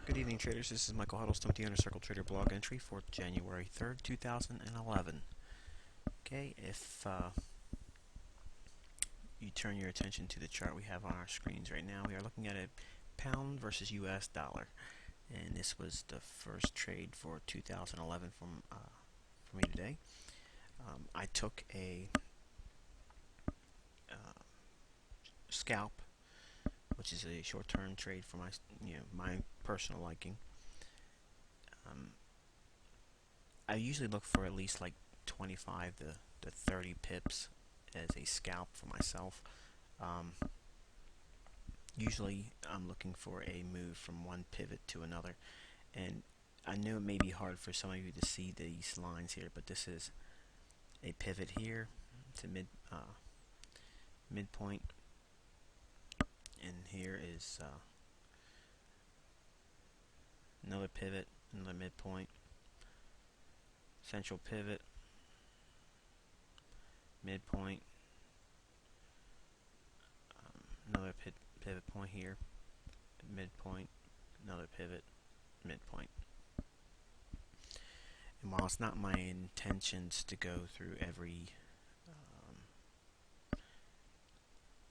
Good evening, traders. This is Michael Huddleston with the Inner Circle Trader blog entry for January 3rd, 2011. Okay, if you turn your attention to the chart we have on our screens right now, we are looking at a pound versus US dollar. And this was the first trade for 2011 for me today. I took a scalp, which is a short-term trade for my personal liking. I usually look for at least like 25 to 30 pips as a scalp for myself. Usually I'm looking for a move from one pivot to another, and I know it may be hard for some of you to see these lines here, but this is a pivot here to midpoint, and here is another pivot, another midpoint, central pivot, midpoint, another pivot point here, midpoint, another pivot, midpoint. And while it's not my intentions to go through every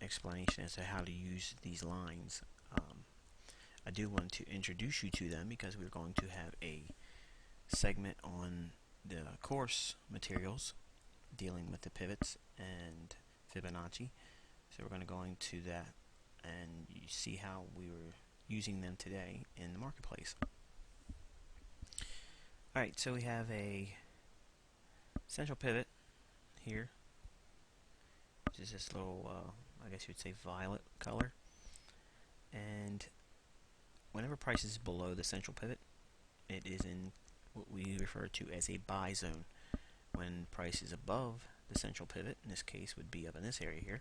explanation as to how to use these lines, I do want to introduce you to them because we're going to have a segment on the course materials dealing with the pivots and Fibonacci. So we're going to go into that and you see how we were using them today in the marketplace. Alright, so we have a central pivot here, which is this little, I guess you would say violet color. And whenever price is below the central pivot, it is in what we refer to as a buy zone. When price is above the central pivot, in this case would be up in this area here,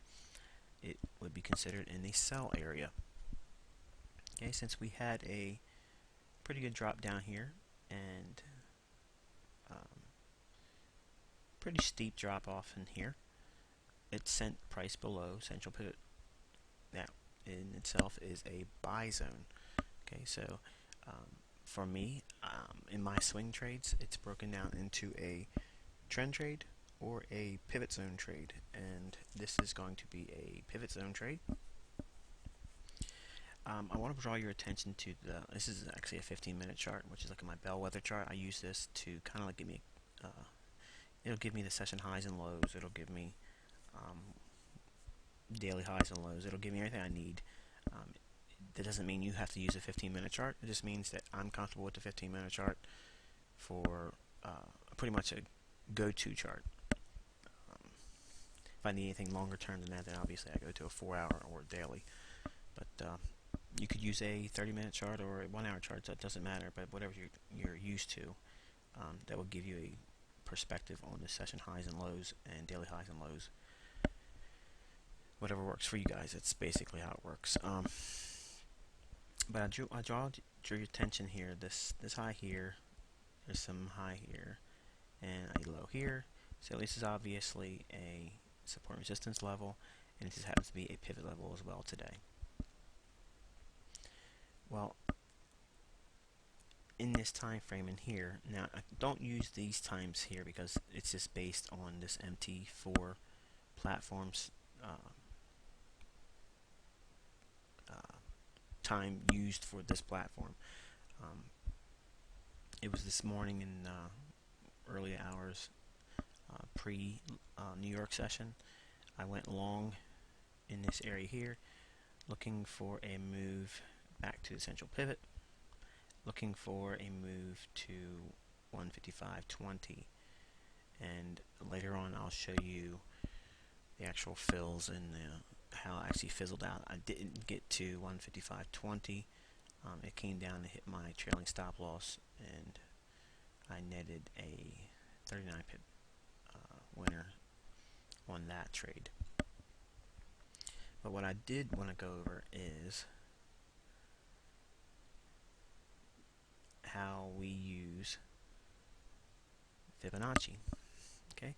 it would be considered in the sell area. Okay, since we had a pretty good drop down here and pretty steep drop off in here, it sent price below central pivot. That in itself is a buy zone. Okay, so for me, in my swing trades, it's broken down into a trend trade or a pivot zone trade, and this is going to be a pivot zone trade. I want to draw your attention to this is actually a 15-minute chart, which is like my bellwether chart. I use this to kind of like give me, it'll give me the session highs and lows. It'll give me daily highs and lows. It'll give me everything I need. That doesn't mean you have to use a 15-minute chart. It just means that I'm comfortable with the 15-minute chart for pretty much a go-to chart. If I need anything longer term than that, then obviously I go to a 4-hour or daily. But you could use a 30-minute chart or a 1-hour chart, so it doesn't matter. But whatever you're used to, that will give you a perspective on the session highs and lows and daily highs and lows. Whatever works for you guys, that's basically how it works. But I drew your attention here. This high here, there's some high here, and a low here. So this is obviously a support resistance level, and it just happens to be a pivot level as well today. Well, in this time frame in here, now I don't use these times here because it's just based on this MT4 platform's time used for this platform. It was this morning in early hours, pre New York session. I went long in this area here, looking for a move back to the central pivot, looking for a move to 155.20, and later on I'll show you the actual fills and how it actually fizzled out. I didn't get to 155.20. It came down to hit my trailing stop loss, and I netted a 39 pip winner on that trade. But what I did want to go over is how we use Fibonacci. Okay,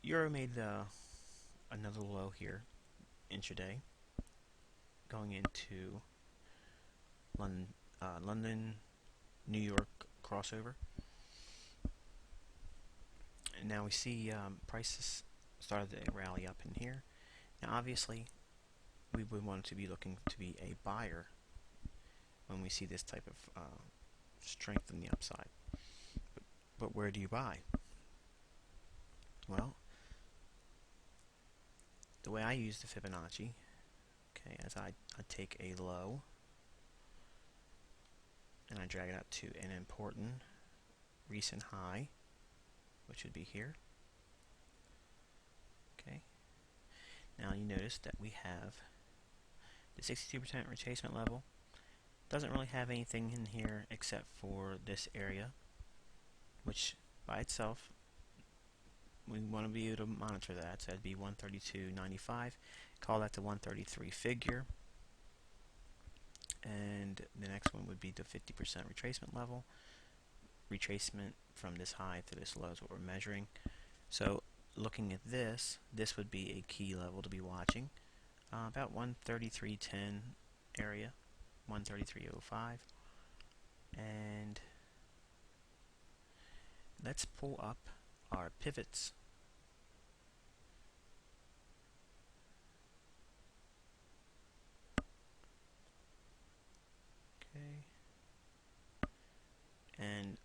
Euro made another low here intraday, going into London, New York crossover. And now we see prices started to rally up in here. Now obviously we would want to be looking to be a buyer when we see this type of strength in the upside. But where do you buy? Well, the way I use the Fibonacci, okay, as I take a low and I drag it up to an important recent high, which would be here. Okay. Now you notice that we have the 62% retracement level. Doesn't really have anything in here except for this area, which by itself we want to be able to monitor that. So that'd be 132.95. Call that the 133 figure. And the next one would be the 50% retracement level. Retracement from this high to this low is what we're measuring. So looking at this would be a key level to be watching. About 133.10 area, 133.05. And let's pull up our pivots. Okay. And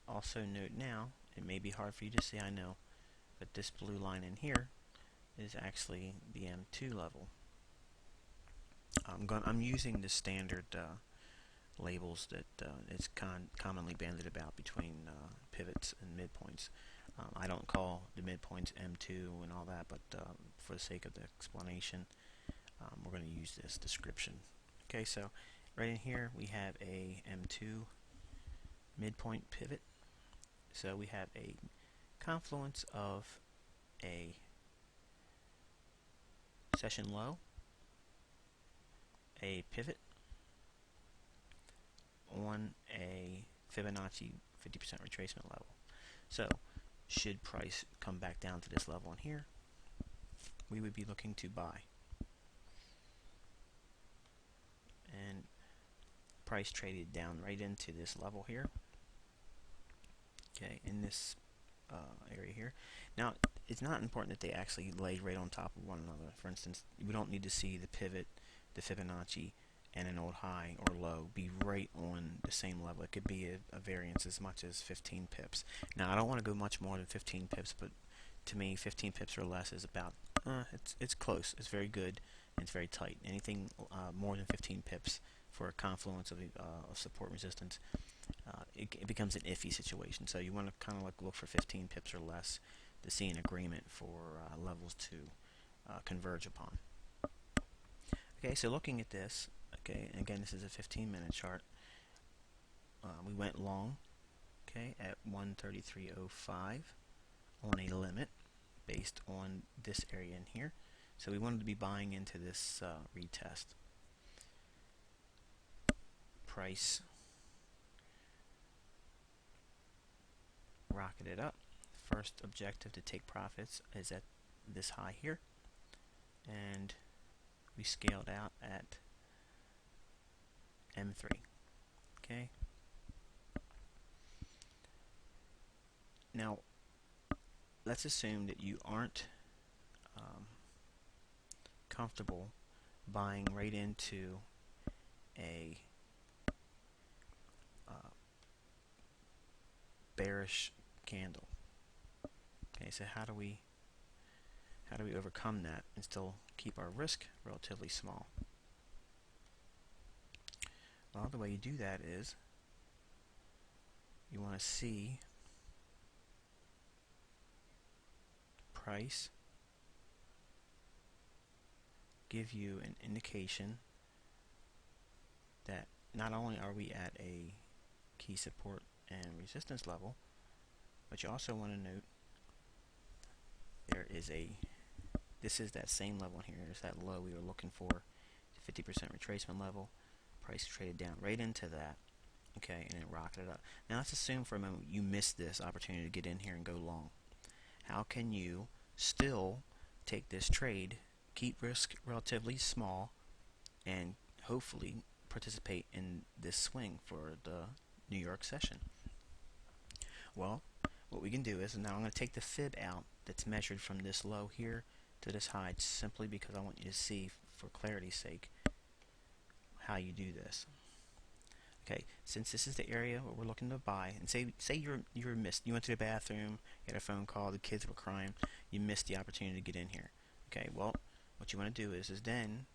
also note now, it may be hard for you to see, I know, but this blue line in here is actually the M2 level. I'm using the standard labels that it's commonly banded about between pivots and midpoints. I don't call the midpoints M2 and all that, but for the sake of the explanation, we're going to use this description. Okay, so right in here we have a M2 midpoint pivot. So we have a confluence of a session low, a pivot on a Fibonacci 50% retracement level. So should price come back down to this level in here, we would be looking to buy. And price traded down right into this level here. Okay, in this area here. Now, it's not important that they actually lay right on top of one another. For instance, we don't need to see the pivot, the Fibonacci, and an old high or low be right on the same level. It could be a variance as much as 15 pips. Now, I don't want to go much more than 15 pips, but to me, 15 pips or less is about, it's close. It's very good, and it's very tight. Anything more than 15 pips for a confluence of support resistance, it becomes an iffy situation. So you want to kind of look for 15 pips or less to see an agreement for levels to converge upon. Okay, so looking at this, okay, and again, this is a 15-minute chart. We went long, okay, at 133.05 on a limit based on this area in here. So we wanted to be buying into this retest. Price rocketed up. First objective to take profits is at this high here, and we scaled out at M3. Okay. Now, let's assume that you aren't comfortable buying right into a bearish candle. Okay, so how do we overcome that and still keep our risk relatively small? Well, the way you do that is you want to see price give you an indication that not only are we at a key support and resistance level, but you also want to note there is this is that same level in here. It's that low we were looking for, the 50% retracement level. Price traded down right into that, okay, and it rocketed up. Now let's assume for a moment you missed this opportunity to get in here and go long. How can you still take this trade, keep risk relatively small, and hopefully participate in this swing for the New York session? Well, what we can do is, now I'm going to take the fib out that's measured from this low here to this high, simply because I want you to see, for clarity's sake, how you do this. Okay, since this is the area where we're looking to buy, and say you're missed, you went to the bathroom, you had a phone call, the kids were crying, you missed the opportunity to get in here. Okay, well, what you want to do is then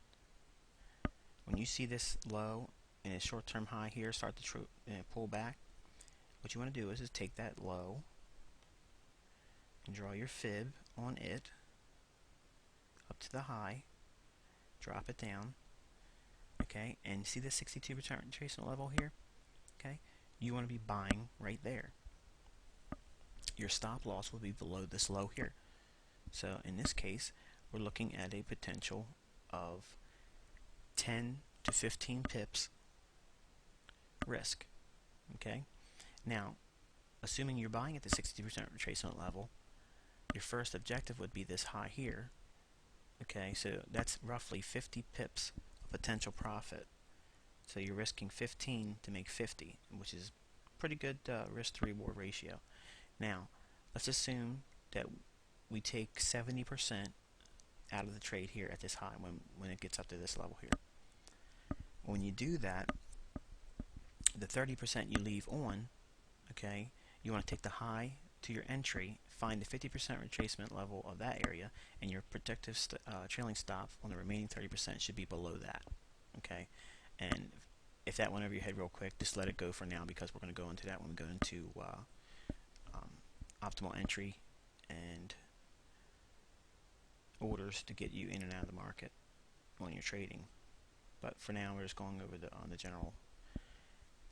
when you see this low and a short-term high here start to pull back, what you want to do is take that low and draw your fib on it up to the high, drop it down. Okay, and see the 62% retracement level here? Okay, you want to be buying right there. Your stop loss will be below this low here. So in this case, we're looking at a potential of 10 to 15 pips risk. Okay, now assuming you're buying at the 60% retracement level, your first objective would be this high here. Okay, so that's roughly 50 pips of potential profit. So you're risking 15 to make 50, which is pretty good risk to reward ratio. Now, let's assume that we take 70% out of the trade here at this high when it gets up to this level here. When you do that, the 30% you leave on, okay, you want to take the high to your entry, find the 50% retracement level of that area, and your protective trailing stop on the remaining 30% should be below that. Okay, and if that went over your head real quick, just let it go for now, because we're going to go into that when we go into optimal entry and orders to get you in and out of the market when you're trading. But for now, we're just going over on the general.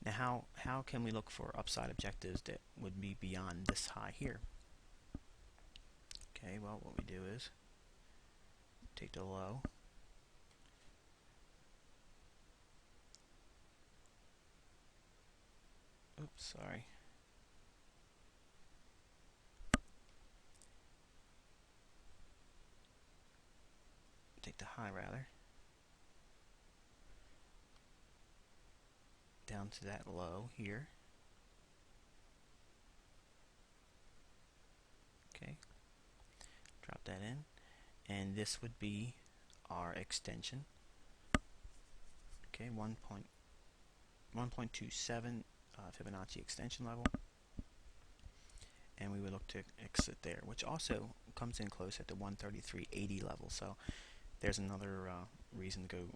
Now, how can we look for upside objectives that would be beyond this high here? Okay, well, what we do is take the low, oops, sorry, take the high rather, down to that low here. Okay, drop that in, and this would be our extension. Okay, 1.27 Fibonacci extension level, and we would look to exit there, which also comes in close at the 133.80 level. So there's another reason to go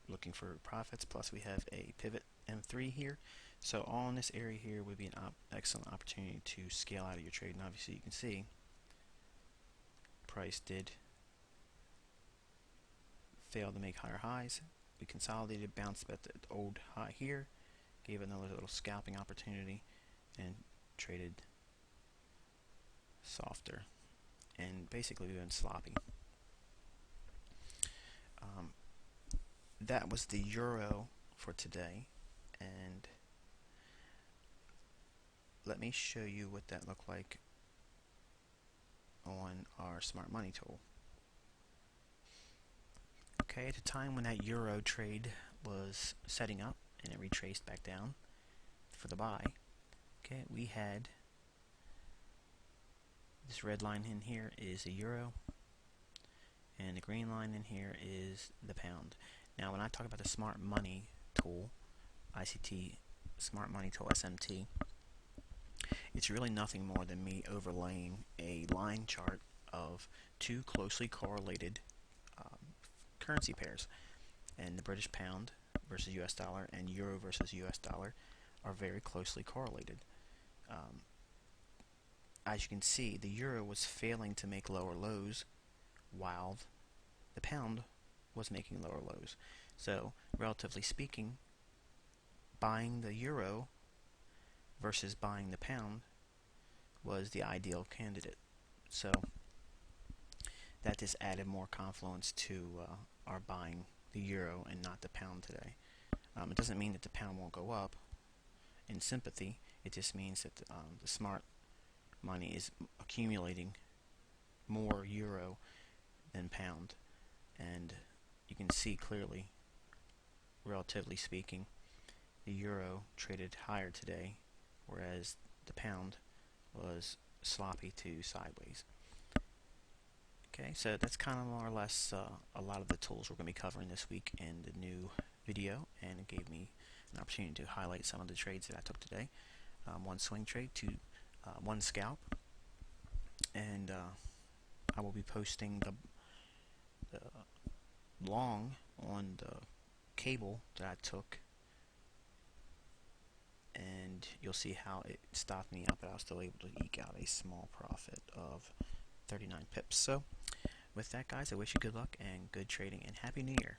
looking for profits. Plus we have a pivot M3 here, so all in this area here would be an excellent opportunity to scale out of your trade. And obviously you can see price did fail to make higher highs. We consolidated, bounced at the old high here, gave another little scalping opportunity, and traded softer, and basically we've been sloppy. That was the euro for today, and let me show you what that looked like on our smart money tool. Okay, at the time when that euro trade was setting up and it retraced back down for the buy, okay, we had this red line in here is the euro, and the green line in here is the pound. Now when I talk about the smart money tool, ICT smart money tool, SMT, it's really nothing more than me overlaying a line chart of two closely correlated currency pairs, and the British pound versus US dollar and euro versus US dollar are very closely correlated. As you can see, the euro was failing to make lower lows while the pound was making lower lows. So relatively speaking, buying the euro versus buying the pound was the ideal candidate. So that just added more confluence to our buying the euro and not the pound today. It doesn't mean that the pound won't go up in sympathy. It just means that the smart money is accumulating more euro than pound, and you can see clearly relatively speaking, the euro traded higher today, whereas the pound was sloppy to sideways. Okay, so that's kind of more or less a lot of the tools we're going to be covering this week in the new video, and it gave me an opportunity to highlight some of the trades that I took today. One swing trade, one scalp, and I will be posting the long on the cable that I took, and you'll see how it stopped me out, but I was still able to eke out a small profit of 39 pips. So with that, guys, I wish you good luck and good trading, and Happy New Year.